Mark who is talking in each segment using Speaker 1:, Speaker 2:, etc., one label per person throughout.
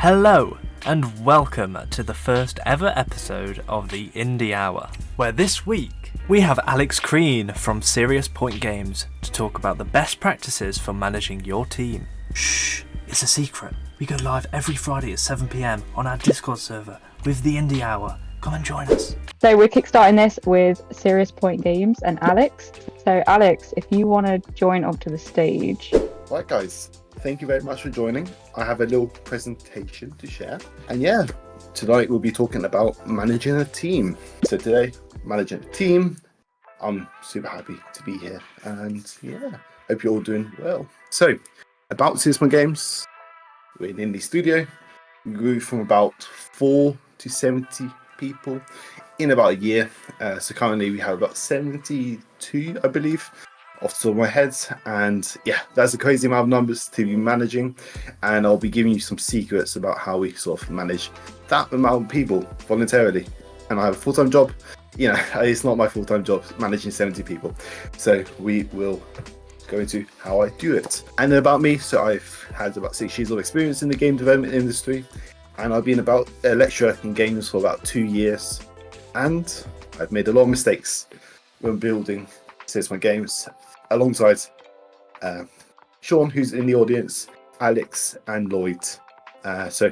Speaker 1: Hello, and welcome to the first ever episode of the Indie Hour, where this week we have Alex Crean from Serious Point Games to talk about the best practices for managing your team. Shh, it's a secret. We go live every Friday at 7 PM on our Discord server with the Indie Hour. Come and join us.
Speaker 2: So we're kickstarting this with Serious Point Games and Alex. So Alex, if you want to join onto the stage.
Speaker 3: Right guys, thank you very much for joining. I have a little presentation to share. And yeah, tonight we'll be talking about managing a team. So today, managing a team. I'm super happy to be here. And yeah, hope you're all doing well. So, about Serious Point Games, we're in the studio. We grew from about 4 to 70 people in about a year. So currently we have about 72, I believe, off the top of my head. And yeah, that's a crazy amount of numbers to be managing. And I'll be giving you some secrets about how we sort of manage that amount of people voluntarily. And I have a full-time job. You know, it's not my full-time job managing 70 people. So we will go into how I do it. And about me, so I've had about 6 years of experience in the game development industry. And I've been about a lecturer in games for about 2 years. And I've made a lot of mistakes when building Serious Point Games alongside Sean, who's in the audience, Alex and Lloyd. So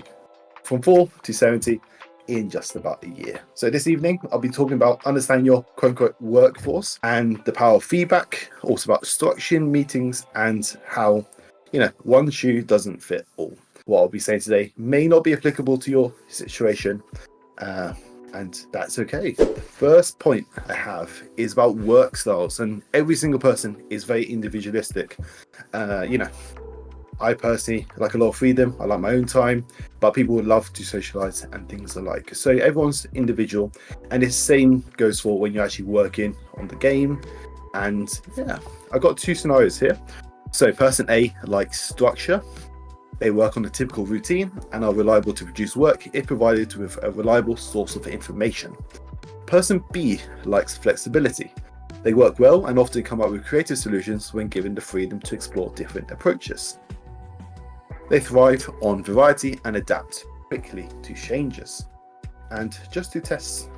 Speaker 3: from 4 to 70 in just about a year. So this evening, I'll be talking about understanding your quote-unquote workforce and the power of feedback, also about structuring meetings and how, you know, one shoe doesn't fit all. What I'll be saying today may not be applicable to your situation, and that's okay. The first point I have is about work styles, and every single person is very individualistic. You know, I personally like a lot of freedom. I like my own time, but people would love to socialize and things alike. So everyone's individual, and the same goes for when you're actually working on the game. And yeah, I've got 2 scenarios here. So person A likes structure. They work on a typical routine and are reliable to produce work if provided with a reliable source of information. Person B likes flexibility. They work well and often come up with creative solutions when given the freedom to explore different approaches. They thrive on variety and adapt quickly to changes. And just to test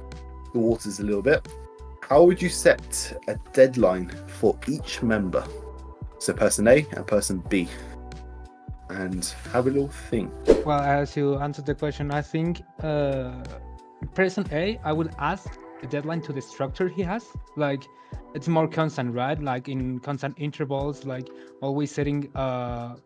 Speaker 3: the waters a little bit, how would you set a deadline for each member? So person A and person B. And have a little think.
Speaker 4: Well, as you answered the question, I think person A, I would ask the deadline to the structure he has. Like, it's more constant, right? Like in constant intervals, like always setting a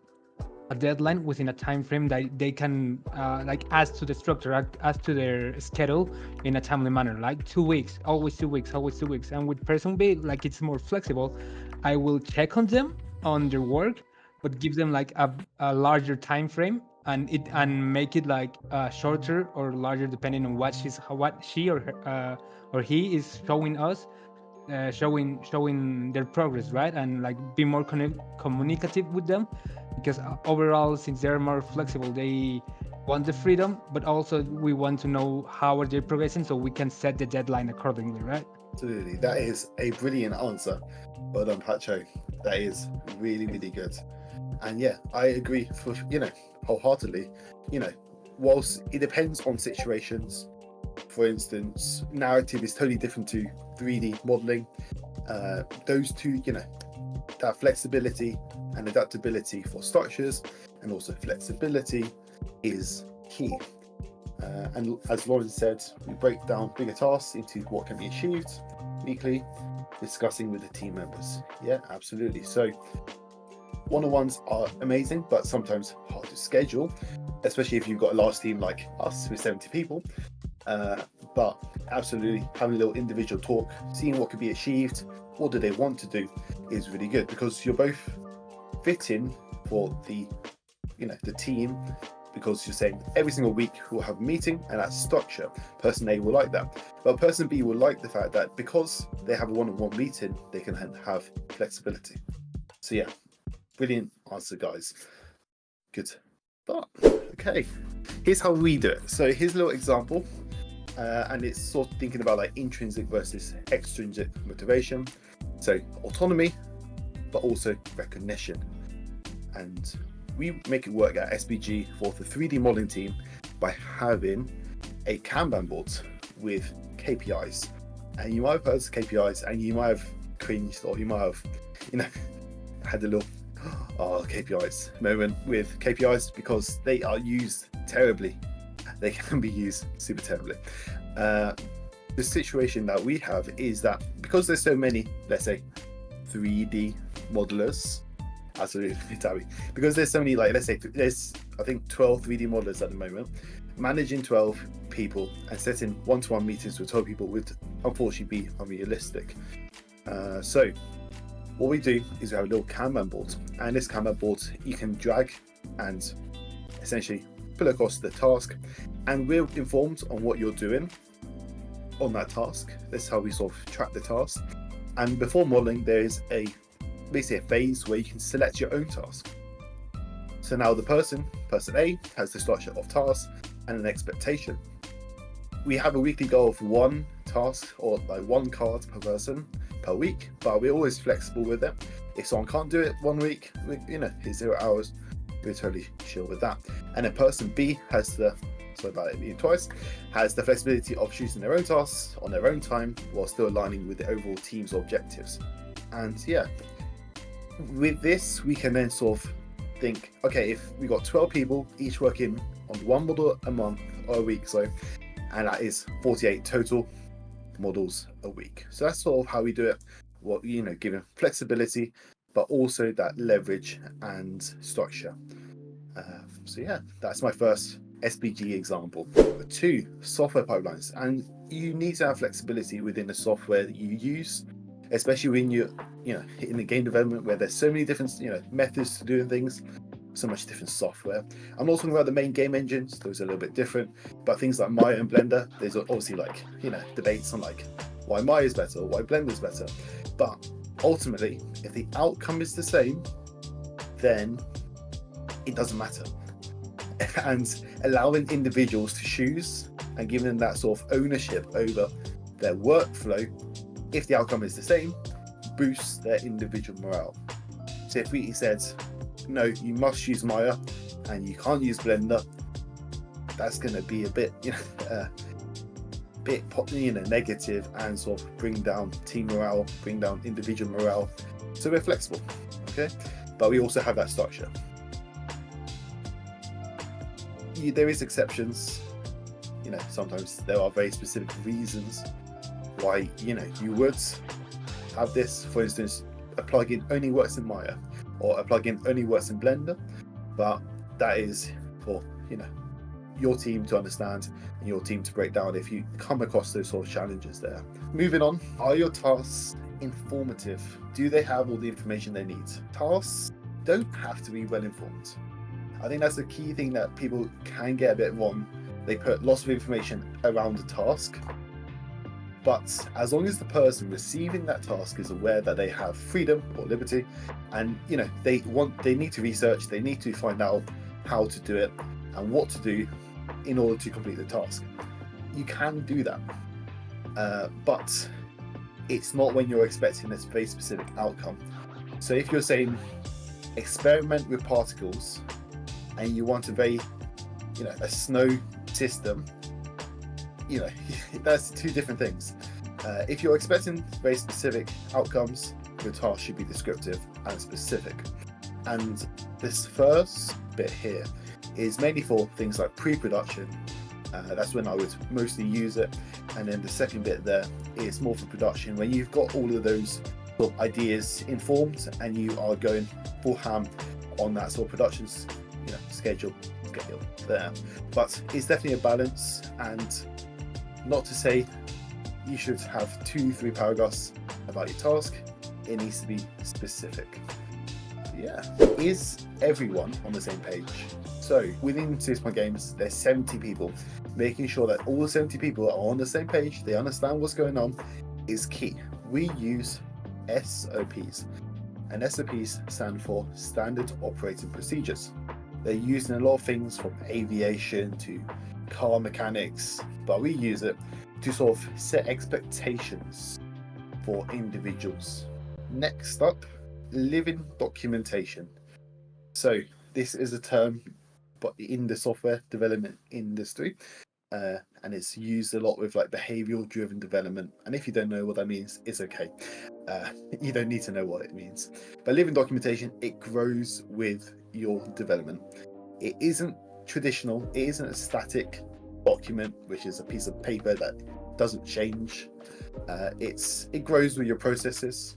Speaker 4: deadline within a time frame that they can like ask to the structure, ask to their schedule in a timely manner. Like 2 weeks, always 2 weeks, always 2 weeks. And with person B, like it's more flexible. I will check on them on their work, but give them like a larger time frame and make it like shorter or larger depending on what she or her, or he is showing us, showing their progress, right? And like be more communicative with them, because overall, since they're more flexible, they want the freedom, but also we want to know how are they progressing so we can set the deadline accordingly, right?
Speaker 3: Absolutely, that is a brilliant answer. Well done, Pacho. That is really, really good. And yeah, I agree for, you know, wholeheartedly. You know, whilst it depends on situations, for instance, narrative is totally different to 3D modeling. Those two, you know, that flexibility and adaptability for structures and also flexibility is key. And as Lauren said, we break down bigger tasks into what can be achieved weekly, discussing with the team members. Yeah, absolutely. So one-on-ones are amazing, but sometimes hard to schedule, especially if you've got a large team like us with 70 people. But absolutely, having a little individual talk, seeing what could be achieved, what do they want to do, is really good, because you're both fitting for the, you know, the team, because you're saying every single week we'll have a meeting and that's structure. Person A will like that, but person B will like the fact that because they have a one-on-one meeting, they can have flexibility. So yeah, brilliant answer, guys. Good. But okay, here's how we do it. So here's a little example, and it's sort of thinking about like intrinsic versus extrinsic motivation. So autonomy, but also recognition. And we make it work at SPG for the 3D modeling team by having a Kanban board with KPIs. And you might have heard of KPIs and you might have cringed, or you might have, had a little KPIs moment with KPIs, because they are used terribly. They can be used super terribly. The situation that we have is that because there's so many, let's say, 3D modelers, because there's so many, like, let's say there's, I think, 12 3D modelers at the moment. Managing 12 people and setting one-to-one meetings with 12 people would unfortunately be unrealistic. So what we do is we have a little Kanban board, and this Kanban board you can drag and essentially pull across the task, and we're informed on what you're doing on that task. That's how we sort of track the task. And before modeling, there is basically a phase where you can select your own task. So now the person A, has the structure of tasks and an expectation. We have a weekly goal of one task, or like one card per person per week, but we're always flexible with it. If someone can't do it one week, here's 0 hours, we're totally chill with that. And then person B has the flexibility of choosing their own tasks on their own time while still aligning with the overall team's objectives. And yeah, with this we can then sort of think, okay, if we got 12 people each working on one model a month or a week, and that is 48 total models a week. So that's sort of how we do it. Given flexibility, but also that leverage and structure. So yeah, that's my first SPG example. 2, software pipelines, and you need to have flexibility within the software that you use, especially when you're in the game development where there's so many different methods to doing things, so much different software. I'm not talking about the main game engines, those are a little bit different, but things like Maya and Blender, there's obviously debates on why Maya is better or why Blender is better, but ultimately if the outcome is the same, then it doesn't matter. And allowing individuals to choose and giving them that sort of ownership over their workflow, if the outcome is the same, boosts their individual morale. So if we said, no, you must use Maya and you can't use Blender, that's going to be a bit negative and sort of bring down team morale, bring down individual morale. So we're flexible, okay, but we also have that structure. There is exceptions, sometimes there are very specific reasons why you would have this. For instance, a plugin only works in Maya, or a plugin only works in Blender, but that is for your team to understand and your team to break down if you come across those sort of challenges there. Moving on, are your tasks informative? Do they have all the information they need? Tasks don't have to be well informed. I think that's the key thing that people can get a bit wrong. They put lots of information around the task, but as long as the person receiving that task is aware that they have freedom or liberty, and they need to research, they need to find out how to do it and what to do in order to complete the task, you can do that. But it's not when you're expecting a very specific outcome. So if you're saying experiment with particles and you want a very a snow system, that's two different things. If you're expecting very specific outcomes, your task should be descriptive and specific. And this first bit here is mainly for things like pre-production. That's when I would mostly use it. And then the second bit there is more for production, when you've got all of those sort of ideas informed and you are going full ham on that sort of production schedule there. But it's definitely a balance, and not to say you should have 2-3 paragraphs about your task. It needs to be specific. Yeah, is everyone on the same page? So within 6 Point Games, there's 70 people. Making sure that all the 70 people are on the same page, they understand what's going on, is key. We use SOPs, and SOPs stand for Standard Operating Procedures. They're used in a lot of things from aviation to car mechanics, but we use it to sort of set expectations for individuals. Next up, living documentation. So this is a term, but in the software development industry, and it's used a lot with like behavioral driven development. And if you don't know what that means, it's okay. You don't need to know what it means. But living documentation, it grows with your development. It isn't traditional. It isn't a static document, which is a piece of paper that doesn't change. It grows with your processes.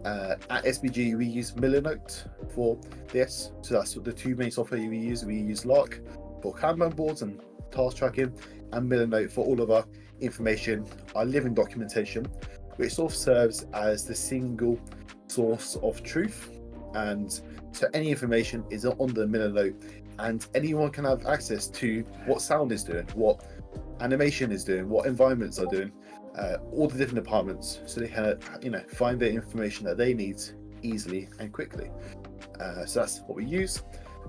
Speaker 3: At SBG, we use Millernote for this. So that's the two main software we use. We use Lark for Kanban boards and task tracking, and Millernote for all of our information, our living documentation, which sort of serves as the single source of truth. And so any information is on the Millernote, and anyone can have access to what sound is doing, what animation is doing, what environments are doing, all the different departments, so they can find the information that they need easily and quickly. So that's what we use.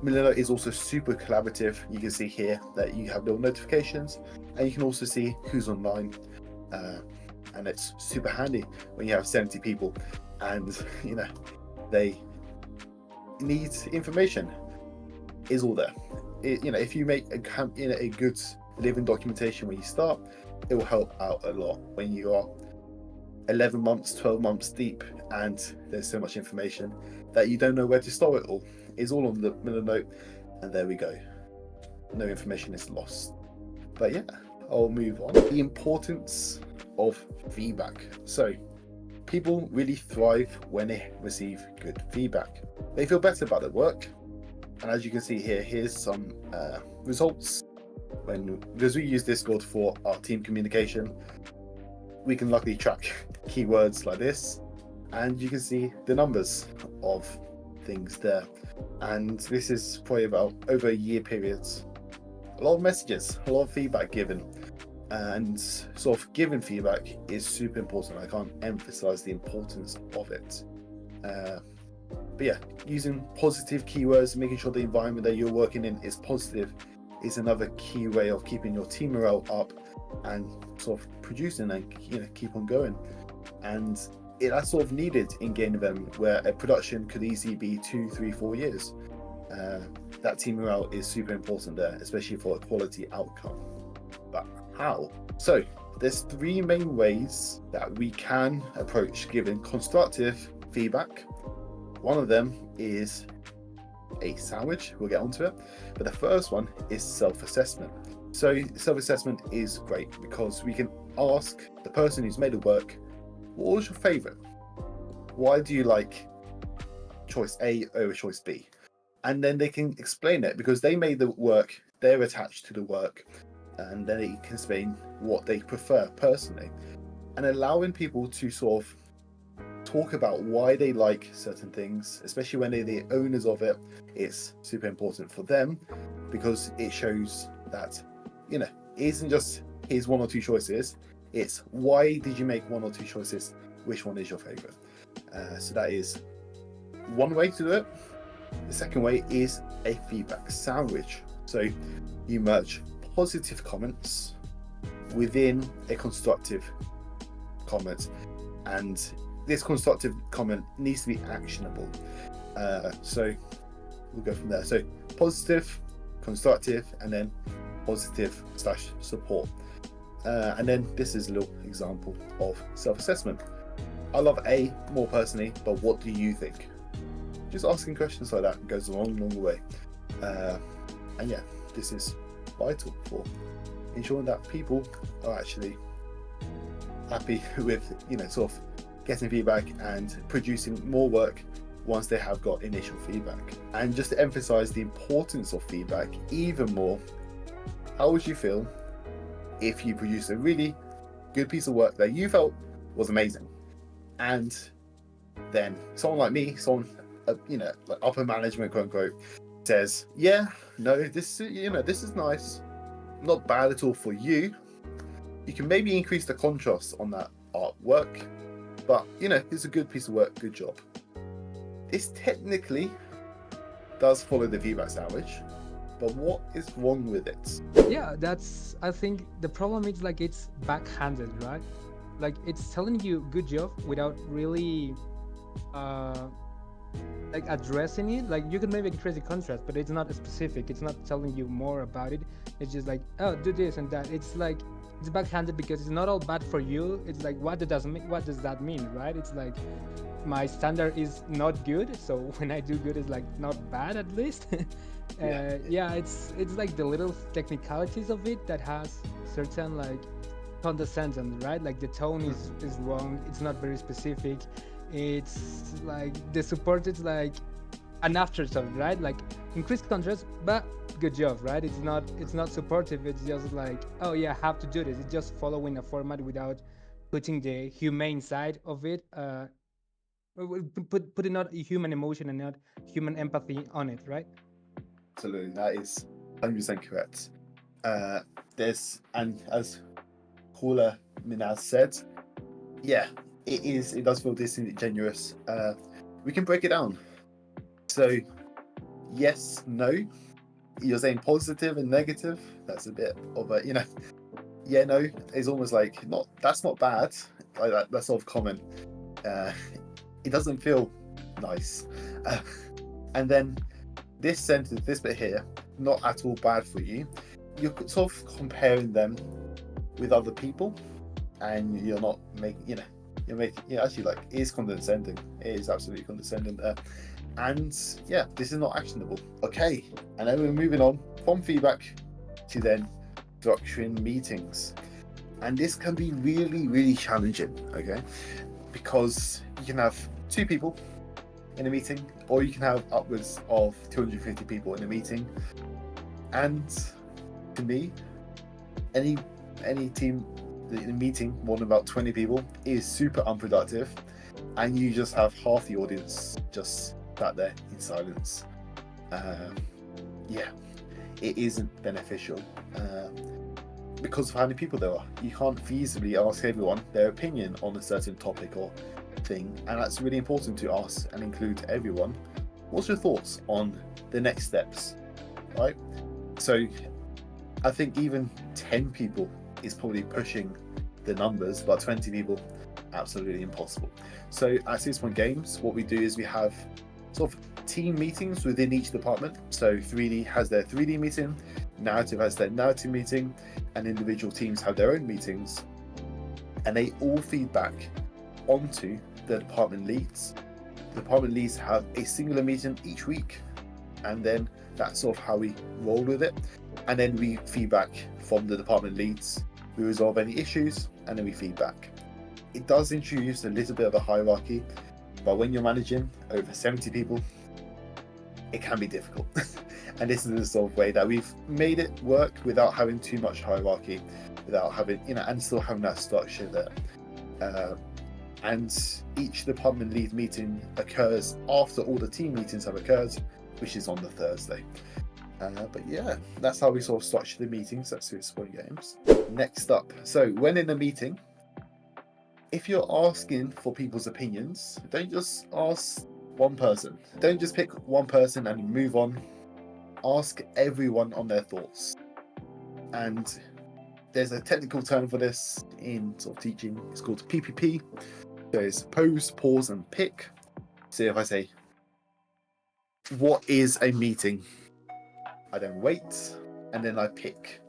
Speaker 3: Millernote is also super collaborative. You can see here that you have little notifications, and you can also see who's online, and it's super handy when you have 70 people and they need information. Is all there. If you make a good living documentation when you start, it will help out a lot when you are 11 months, 12 months deep, and there's so much information that you don't know where to store it all. It's all on the Millernote, and there we go. No information is lost. But yeah, I'll move on. The importance of feedback. So people really thrive when they receive good feedback. They feel better about their work. And as you can see here, here's some results. Because we use Discord for our team communication, we can luckily track keywords like this, and you can see the numbers of things there. And this is probably about over a year periods. A lot of messages, a lot of feedback given, and sort of giving feedback is super important. I can't emphasize the importance of it. But yeah, using positive keywords, making sure the environment that you're working in is positive, is another key way of keeping your team morale up and sort of producing and keep on going. And that's sort of needed in game development, where a production could easily be 2, 3, 4 years. That team morale is super important there, especially for a quality outcome. But how? So there's 3 main ways that we can approach giving constructive feedback. One of them is a sandwich, we'll get onto it, but the first one is self-assessment. So self-assessment is great because we can ask the person who's made the work, what was your favorite? Why do you like choice A over choice B? And then they can explain it because they made the work, they're attached to the work, and then they can explain what they prefer personally. And allowing people to sort of talk about why they like certain things, especially when they're the owners of it, it's super important for them, because it shows that it isn't just here's 1 or 2 choices, it's why did you make 1 or 2 choices, which one is your favorite. So that is one way to do it. The second way is a feedback sandwich. So you merge positive comments within a constructive comment, and this constructive comment needs to be actionable. So we'll go from there. So positive, constructive, and then positive/support. And then this is a little example of self-assessment. I love A more personally, but what do you think? Just asking questions like that goes a long way. And yeah, this is vital for ensuring that people are actually happy with sort of getting feedback and producing more work once they have got initial feedback. And just to emphasize the importance of feedback even more, how would you feel if you produced a really good piece of work that you felt was amazing, and then someone like me, like upper management, quote unquote, says, yeah, no, this is nice, not bad at all for you. You can maybe increase the contrast on that artwork, but it's a good piece of work, good job. This technically does follow the feedback sandwich, but what is wrong with it?
Speaker 4: Yeah, I think the problem is like it's backhanded, right? Like it's telling you good job without really like addressing it. Like you can maybe address the contrast, but it's not specific. It's not telling you more about it. It's just like, oh, do this and that. It's like it's backhanded because it's not all bad for you. It's like what does that mean, right? It's like my standard is not good, so when I do good, it's like not bad at least. Yeah, it's like the little technicalities of it that has certain like condescending, right? Like the tone is wrong. It's not very specific. It's like the support is like an afterthought, right? Like increased contrast, but good job, right? It's not supportive. It's just like, oh yeah, I have to do this. It's just following a format without putting the humane side of it. Putting not human emotion and not human empathy on it, right?
Speaker 3: Absolutely, that is 100% correct. And as caller Minaz said, yeah, it does feel disingenuous. We can break it down. So, yes, no. You're saying positive and negative. That's a bit of a, yeah, no. It's almost like that's not bad. Like that's sort of common. It doesn't feel nice. And then this sentence, this bit here, not at all bad for you. You're sort of comparing them with other people, and you're not making, actually, like, it is condescending. It is absolutely condescending there. And yeah, this is not actionable. Okay, and then we're moving on from feedback to then structuring meetings. And this can be really, really challenging, okay? Because you can have 2 people in a meeting, or you can have upwards of 250 people in a meeting. And to me, any team in a meeting more than about 20 people is super unproductive, and you just have half the audience just sat there in silence. Yeah, it isn't beneficial because of how many people there are. You can't feasibly ask everyone their opinion on a certain topic or thing, and that's really important to ask and include everyone. What's your thoughts on the next steps, right? So I think even 10 people is probably pushing the numbers, but 20 people, absolutely impossible. So at 6 Point Games, what we do is we have sort of team meetings within each department. So 3D has their 3D meeting, narrative has their narrative meeting, and individual teams have their own meetings, and they all feed back onto the department leads. The department leads have a singular meeting each week, and then that's sort of how we roll with it. And then we feedback from the department leads, we resolve any issues, and then we feedback. It does introduce a little bit of a hierarchy, but when you're managing over 70 people, it can be difficult. And this is the sort of way that we've made it work without having too much hierarchy, without having, and still having that structure there. And each department lead meeting occurs after all the team meetings have occurred, which is on the Thursday. But yeah, that's how we sort of structure the meetings at 6 Point Games. Next up, so when in a meeting, if you're asking for people's opinions, don't just ask one person. Don't just pick one person and move on. Ask everyone on their thoughts. And there's a technical term for this in sort of teaching. It's called PPP. So it's pose, pause, and pick. So if I say, what is a meeting? I then wait, and then I pick.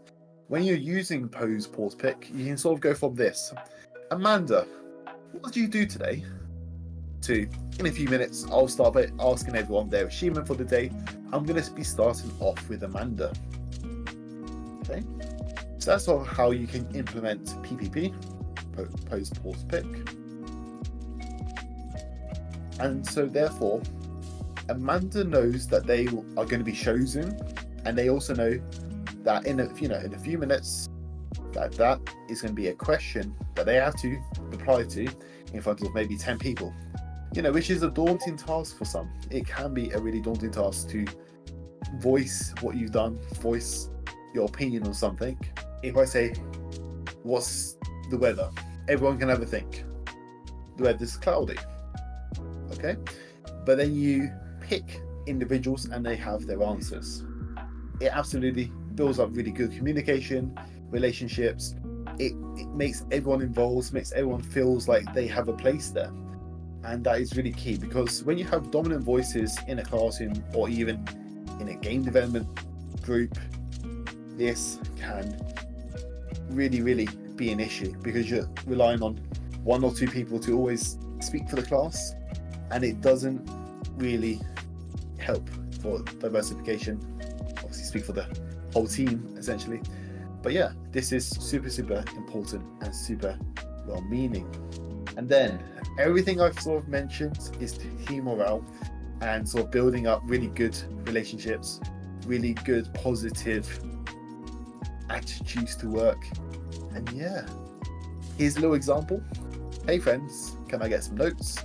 Speaker 3: When you're using pose, pause, pick, you can sort of go from this. Amanda, what did you do today? To, in a few minutes, I'll start by asking everyone their achievement for the day. I'm going to be starting off with Amanda. Okay, so that's sort of how you can implement PPP, pose, pause, pick. And so therefore, Amanda knows that they are going to be chosen, and they also know that in a few minutes, that is going to be a question that they have to reply to in front of maybe 10 people. Which is a daunting task for some. It can be a really daunting task to voice what you've done, voice your opinion on something. If I say, what's the weather? Everyone can have a think. The weather's cloudy. Okay? But then you pick individuals and they have their answers. It absolutely builds up really good communication, relationships. It makes everyone involved, makes everyone feels like they have a place there. And that is really key, because when you have dominant voices in a classroom or even in a game development group, this can really be an issue, because you're relying on one or two people to always speak for the class, and it doesn't really help for diversification. Obviously speak for the whole team essentially. But yeah, this is super important and super well meaning. And then everything I've sort of mentioned is team morale and sort of building up really good relationships, really good positive attitudes to work. And yeah, here's a little example. Hey friends, can I get some notes?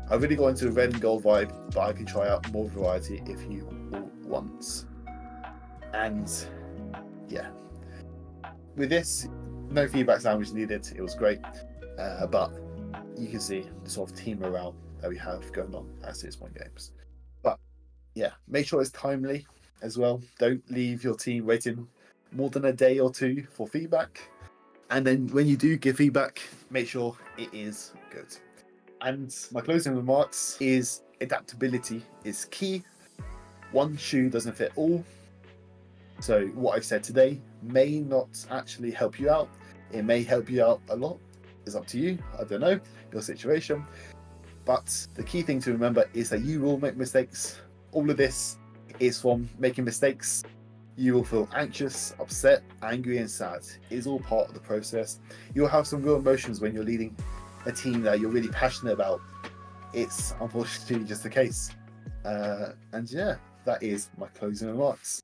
Speaker 3: I really got into the red and gold vibe, but I can try out more variety if you all want. And yeah, with this, no feedback sandwich needed. It was great, but you can see the sort of team morale that we have going on at 6 Point Games. But yeah, make sure it's timely as well. Don't leave your team waiting more than a day or two for feedback. And then when you do give feedback, make sure it is good. And my closing remarks is adaptability is key. One shoe doesn't fit all. So what I've said today may not actually help you out. It may help you out a lot. It's up to you. I don't know your situation. But the key thing to remember is that you will make mistakes. All of this is from making mistakes. You will feel anxious, upset, angry, and sad. It's all part of the process. You'll have some real emotions when you're leading a team that you're really passionate about. It's unfortunately just the case. And yeah, that is my closing remarks.